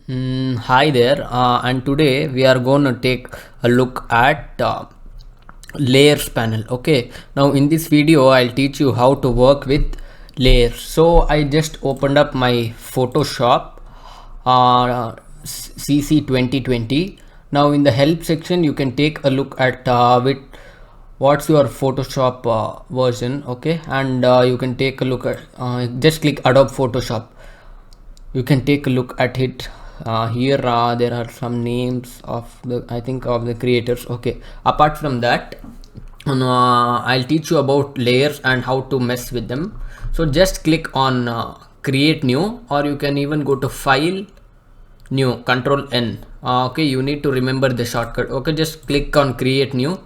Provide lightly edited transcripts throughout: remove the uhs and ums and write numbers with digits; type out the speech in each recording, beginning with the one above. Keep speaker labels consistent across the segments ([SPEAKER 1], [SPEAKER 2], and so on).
[SPEAKER 1] Hi there, and today we are going to take a look at layers panel. Okay, now in this video I'll teach you how to work with layers. So I just opened up my Photoshop CC 2020. Now in the help section you can take a look at with what's your Photoshop version. Okay, and you can take a look at just click Adobe Photoshop. You can take a look at it. Here there are some names of the creators. Okay, apart from that, I'll teach you about layers and how to mess with them. So just click on create new, or you can even go to file, new, control N. Okay, you need to remember the shortcut. Okay, just click on create new.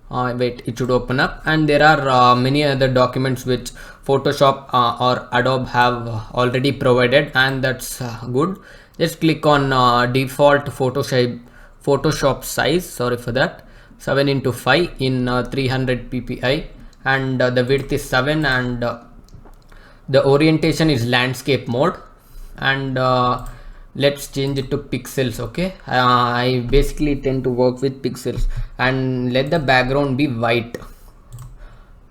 [SPEAKER 1] Wait, it should open up, and there are many other documents which Photoshop or Adobe have already provided, and that's good. Just click on default Photoshop size, sorry for that, 7x5 in 300 ppi, and the width is 7, and the orientation is landscape mode, and let's change it to pixels. Okay, I basically tend to work with pixels, and let the background be white,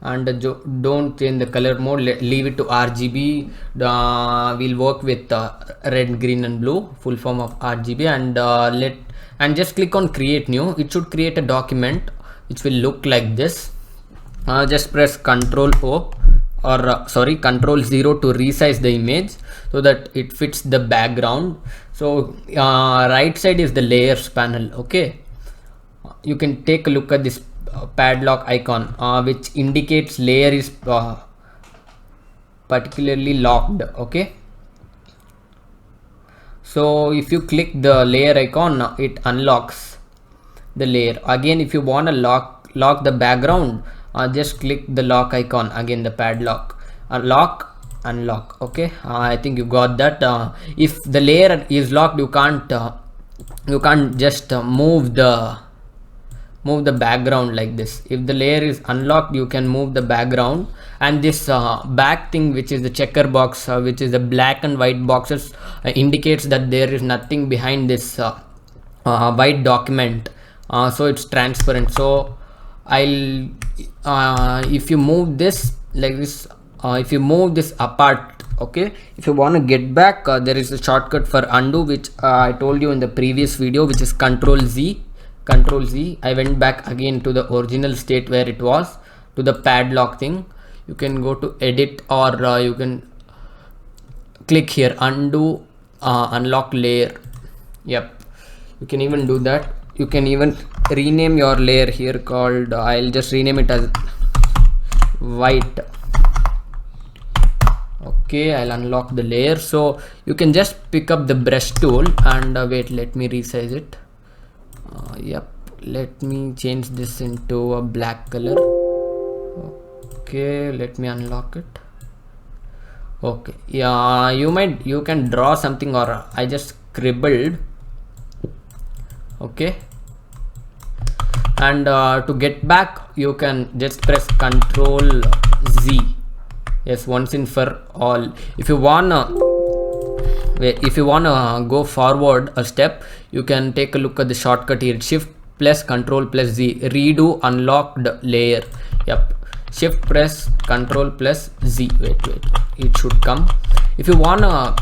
[SPEAKER 1] and don't change the color mode, leave it to RGB. We'll work with red, green and blue, full form of RGB, and just click on create new. It should create a document which will look like this. Just press Ctrl O, or Ctrl 0 to resize the image so that it fits the background. So right side is the layers panel. Okay, you can take a look at this padlock icon which indicates layer is particularly locked. Okay, so if you click the layer icon, it unlocks the layer. Again, if you want to lock the background, just click the lock icon, again the padlock, lock, unlock. Okay, I think you got that. If the layer is locked, you can't just move the background like this. If the layer is unlocked, you can move the background, and this back thing, which is the checker box, which is the black and white boxes, indicates that there is nothing behind this white document, so it's transparent. So I'll if you move this like this, if you move this apart, okay, if you want to get back, there is a shortcut for undo, which I told you in the previous video, which is Control Z. I went back again to the original state where it was, to the padlock thing. You can go to edit, or you can click here, undo, unlock layer. Yep, you can even do that. You can even rename your layer here, called I'll just rename it as white. Okay, I'll unlock the layer. So you can just pick up the brush tool, and wait, let me resize it. Yep, let me change this into a black color. Okay, let me unlock it. Okay, yeah, you can draw something, or I just scribbled. Okay, and to get back, you can just press Control Z. Yes, once and for all. If you wanna go forward a step, you can take a look at the shortcut here, Shift plus Control plus Z, redo unlocked layer. Yep, Shift press Control plus Z. Wait, it should come. If you wanna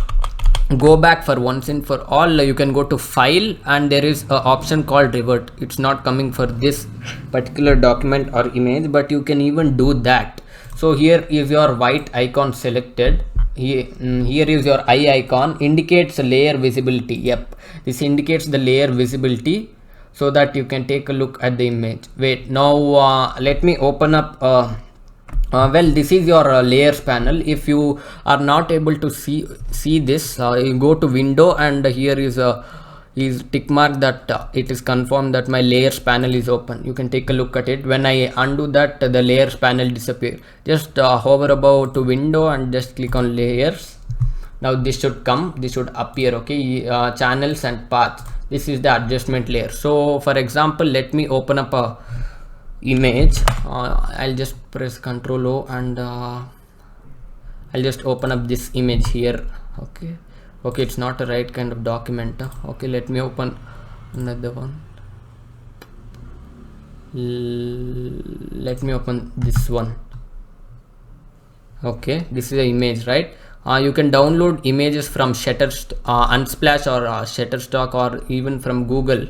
[SPEAKER 1] go back for once and for all, you can go to file, and there is an option called revert. It's not coming for this particular document or image, but you can even do that. So here is your white icon selected. Here is your eye icon, indicates layer visibility. Yep, this indicates the layer visibility, so that you can take a look at the image. Wait, now let me open up well, this is your layers panel. If you are not able to see this, you go to window, and here is a tick mark that it is confirmed that my layers panel is open. You can take a look at it. When I undo that, the layers panel disappear. Just hover above to window and just click on layers. Now this should come, this should appear. Okay, channels and paths, this is the adjustment layer. So for example, let me open up a image. I'll just press Ctrl O, and I'll just open up this image here. Okay, Okay, it's not a right kind of document. Okay, let me open another one. Let me open this one. Okay, this is the image, right? You can download images from Unsplash or Shutterstock, or even from Google,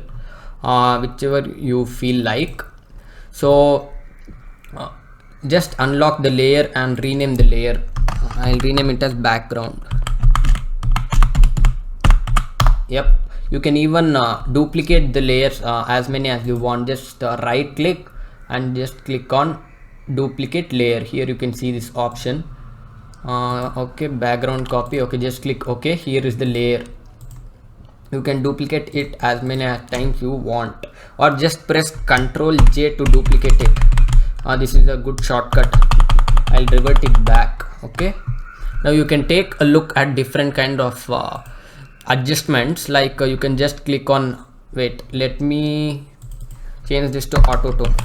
[SPEAKER 1] whichever you feel like. So just unlock the layer and rename the layer. I'll rename it as background. Yep, you can even duplicate the layers as many as you want. Just right click and just click on duplicate layer. Here you can see this option. Okay, background copy. Okay, just click OK. Here is the layer. You can duplicate it as many times you want, or just press Ctrl J to duplicate it. This is a good shortcut. I'll revert it back. Okay, now you can take a look at different kind of adjustments. Like you can just click on, wait, let me change this to auto tone.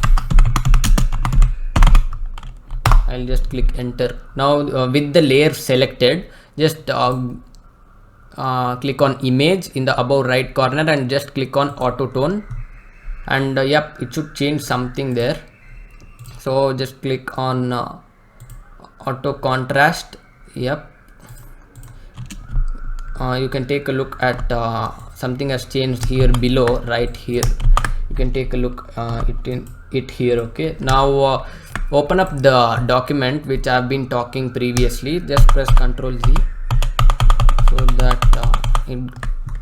[SPEAKER 1] I'll just click enter. Now with the layer selected, just click on image in the above right corner and just click on auto tone, and yep, it should change something there. So just click on auto contrast. Yep, you can take a look at something has changed here below, right here. You can take a look it here. Okay, now open up the document which I've been talking previously. Just press Ctrl Z, so that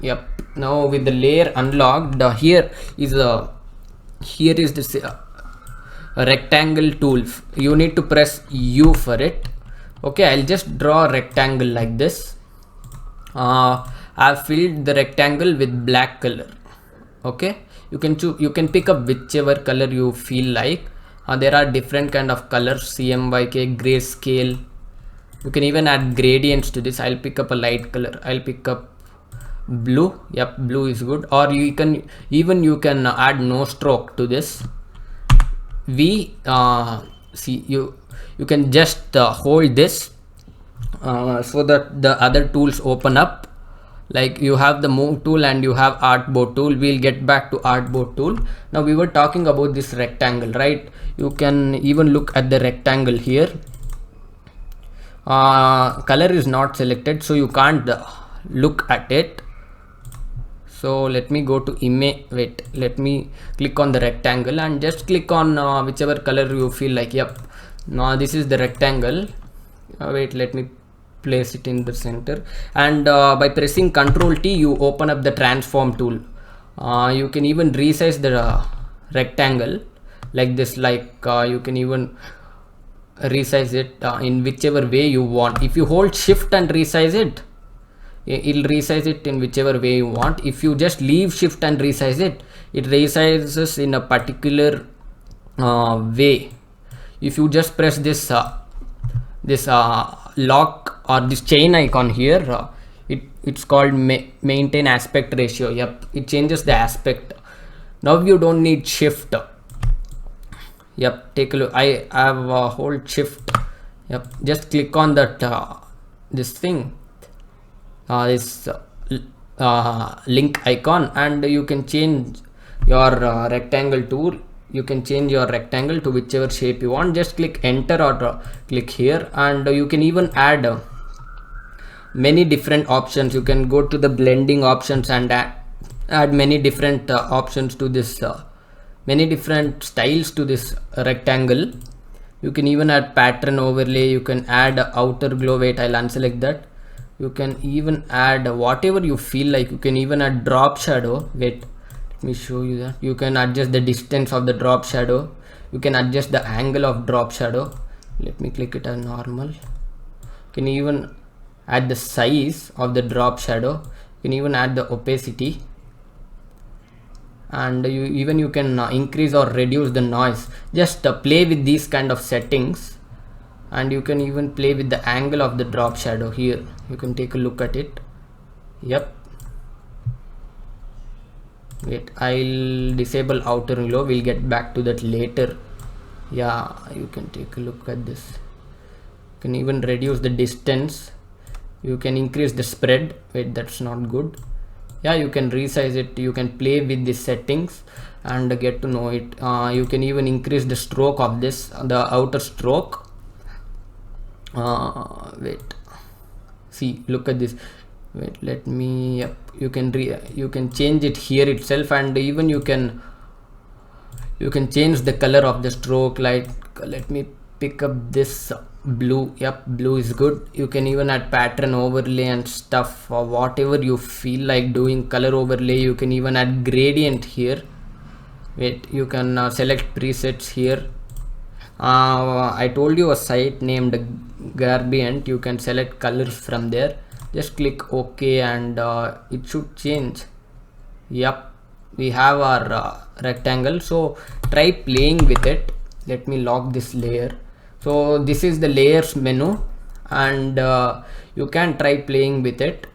[SPEAKER 1] yep, now with the layer unlocked, here is this rectangle tool. You need to press U for it. Okay, I'll just draw a rectangle like this. I've filled the rectangle with black color. Okay, you can pick up whichever color you feel like. There are different kind of colors, CMYK, grayscale. You can even add gradients to this. I'll pick up a light color. I'll pick up blue. Yep, blue is good. Or you can add no stroke to this. See, you can just hold this so that the other tools open up. Like you have the move tool and you have artboard tool. We'll get back to artboard tool. Now we were talking about this rectangle, right? You can even look at the rectangle here. Color is not selected, so you can't look at it. So let me go to image. Wait, let me click on the rectangle and just click on whichever color you feel like. Yep, now this is the rectangle. Wait, let me place it in the center, and by pressing Ctrl T you open up the transform tool. You can even resize the rectangle like this. Like you can even resize it in whichever way you want. If you hold shift and resize it, it'll resize it in whichever way you want. If you just leave shift and resize it, it resizes in a particular way. If you just press this lock or this chain icon here, it's called maintain aspect ratio. Yep, it changes the aspect. Now you don't need shift. Yep, take a look. I have hold shift. Yep, just click on that this thing, this link icon, and you can change your rectangle tool. You can change your rectangle to whichever shape you want. Just click enter or click here, and you can even add many different options. You can go to the blending options and add many different options to this, many different styles to this rectangle. You can even add pattern overlay. You can add outer glow. Wait, I'll unselect that. You can even add whatever you feel like. You can even add drop shadow. Wait, let me show you that. You can adjust the distance of the drop shadow. You can adjust the angle of drop shadow. Let me click it as normal. You can even add the size of the drop shadow. You can even add the opacity, and you can increase or reduce the noise. Just play with these kind of settings, and you can even play with the angle of the drop shadow here. You can take a look at it. Yep, wait, I'll disable outer glow. We'll get back to that later. Yeah, you can take a look at this. You can even reduce the distance. You can increase the spread. Wait, that's not good. Yeah, you can resize it. You can play with the settings and get to know it. You can even increase the stroke of this, the outer stroke. Wait, see, look at this. Wait, let me, yep, you can change it here itself, and even you can change the color of the stroke. Like, let me pick up this blue. Yep, blue is good. You can even add pattern overlay and stuff, or whatever you feel like doing. Color overlay, you can even add gradient here. Wait, you can select presets here. I told you a site named Gradient. You can select colors from there. Just click OK, and it should change. Yep, we have our rectangle. So try playing with it. Let me lock this layer. So this is the layers menu, and you can try playing with it.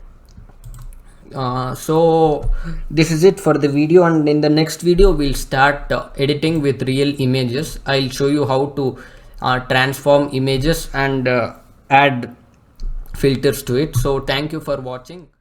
[SPEAKER 1] So this is it for the video, and in the next video we'll start editing with real images. I'll show you how to transform images and add filters to it. So thank you for watching.